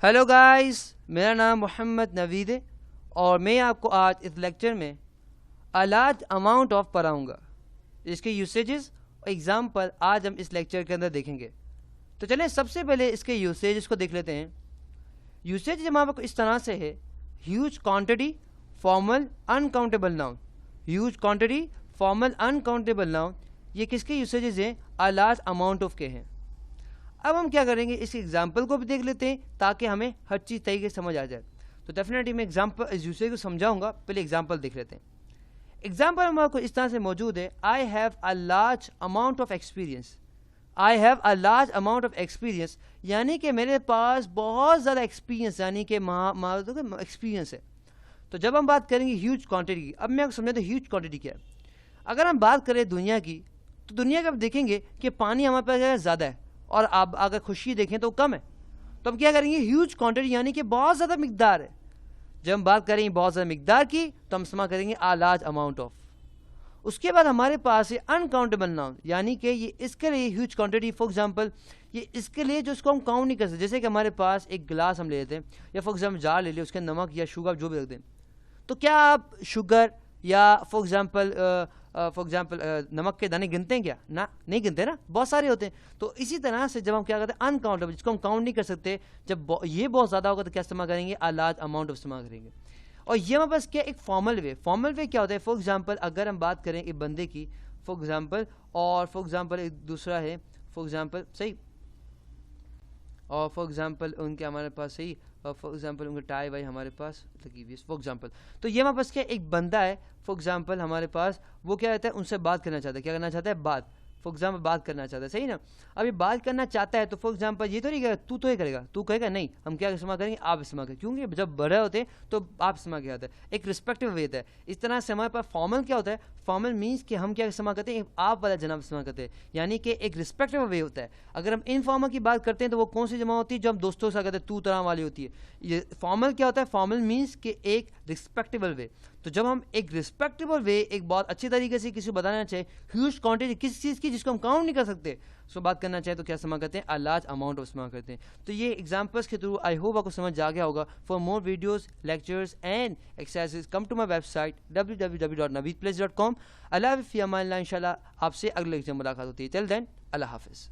Hello guys, میرا نام محمد نوید ہے اور میں آپ کو آج اس لیکچر میں لارج اماؤنٹ آف پڑھاؤں گا. اس کے یوسیجز اور ایگزامپل آج ہم اس لیکچر کے اندر دیکھیں گے. تو چلیں سب سے پہلے اس کے یوسیجز کو دیکھ لیتے ہیں. یوسیج ہمارے کو اس طرح سے ہے: huge quantity formal uncountable noun. Huge quantity formal uncountable noun یہ کس کے یوسیجز ہیں؟ لارج اماؤنٹ آف کے ہیں. اب ہم کیا کریں گے، اس ایگزامپل کو بھی دیکھ لیتے ہیں تاکہ ہمیں ہر چیز طریقے سے سمجھ آ جائے. تو ڈیفینیٹلی میں ایگزامپل اس یوسیج کو سمجھاؤں گا، پہلے ایگزامپل دیکھ لیتے ہیں. ایگزامپل ہمارے کو اس طرح سے موجود ہے: I have a large amount of experience. I have a large amount of experience یعنی کہ میرے پاس بہت زیادہ ایکسپیرینس، یعنی کہ ایکسپیرینس ہے. تو جب ہم بات کریں گے ہیوج کوانٹٹی کی، اب میں آپ کو سمجھاتا ہوں ہیوج کوانٹٹی کیا ہے. اگر ہم بات کریں دنیا کی، تو دنیا کا آپ دیکھیں گے کہ پانی ہمارے پاس زیادہ ہے اور آپ اگر خشکی دیکھیں تو کم ہے. تو ہم کیا کریں گے، ہیوج کوانٹٹی یعنی کہ بہت زیادہ مقدار ہے. جب ہم بات کریں گے بہت زیادہ مقدار کی تو ہم استعمال کریں گے لارج اماؤنٹ آف. اس کے بعد ہمارے پاس ہے انکاؤنٹیبل ناؤن، یعنی کہ یہ اس کے لیے ہیوج کوانٹٹی. فار ایگزامپل یہ اس کے لیے جو اس کو ہم کاؤنٹ نہیں کر سکتے. جیسے کہ ہمارے پاس ایک گلاس ہم لے لیتے ہیں، یا فار ایگزامپل جار لے لیں، اس کے نمک یا شوگر جو بھی رکھ دیں. تو کیا آپ شوگر یا فار ایگزامپل نمک کے دانے گنتے ہیں کیا؟ نہ، نہیں گنتے نا، بہت سارے ہوتے ہیں. تو اسی طرح سے جب ہم کیا کرتے ہیں انکاؤنٹیبل، جس کو ہم کاؤنٹ نہیں کر سکتے، جب یہ بہت زیادہ ہوگا تو کیا استعمال کریں گے؟ لارج اماؤنٹ آف استعمال کریں گے. اور یہ ہمارے پاس کیا ایک فارمل وے. فارمل وے کیا ہوتا ہے؟ فار ایگزامپل اگر ہم بات کریں ایک بندے کی، فار ایگزامپل، اور فار ایگزامپل ایک دوسرا ہے، فار ایگزامپل صحیح، اور فار ایگزامپل ان کے ہمارے پاس صحیح، اور فار ایگزامپل ان کے ٹائی وائی ہمارے پاس لگی ہوئی ہے، فار ایگزامپل. تو یہ ہمارے پاس کیا ایک بندہ ہے، فار ایگزامپل ہمارے پاس، وہ کیا کہتا ہے، ان سے بات کرنا چاہتا ہے. کیا کرنا چاہتا ہے؟ بات. فار ایگزامپل بات کرنا چاہتا ہے، صحیح نا. اب یہ بات کرنا چاہتا ہے تو فار ایگزامپل یہ تو نہیں کہے گا تو یہ کرے گا، تو کہے گا نہیں، ہم کیا استعمال کریں گے؟ آپ استعمال کریں. کیونکہ جب بڑے ہوتے ہیں تو آپ استعمال کیا جاتا ہے، ایک رسپیکٹو وے ہوتا ہے. اس طرح سے ہمارے پاس فارمل کیا ہوتا ہے؟ فارمل مینس کہ ہم کیا استعمال کرتے ہیں؟ آپ والا جناب استعمال کرتے ہیں، یعنی کہ ایک رسپیکٹو وے ہوتا ہے. اگر ہم انفارمل کی بات کرتے ہیں تو وہ کون سی جمع ہوتی ہے؟ جو ہم دوستوں سے کرتے ہیں، تو طرح والی ہوتی ہے. یہ فارمل کیا ہوتا ہے؟ فارمل مینس کہ ایک رسپیکٹیبل وے. تو جب ہم ایک رسپیکٹیبل وے ایک بہت اچھی طریقے سے کسی کو بتانا چاہے، ہیوج کوانٹٹی کسی چیز کی جس کو ہم کاؤنٹ نہیں کر سکتے، اس کو بات کرنا چاہے تو کیا استعمال کرتے ہیں؟ لارج اماؤنٹ آف استعمال کرتے ہیں. تو یہ ایگزامپلس کے تھرو آئی ہوپ آپ کو سمجھ آ گیا ہوگا. For more videos, lectures and exercises come to my website www.naveedplace.com. اللہ حافظ، فی امان اللہ. انشاءاللہ آپ سے اگلے لیکچر میں ملاقات ہوتی ہے. ٹل دین اللہ حافظ.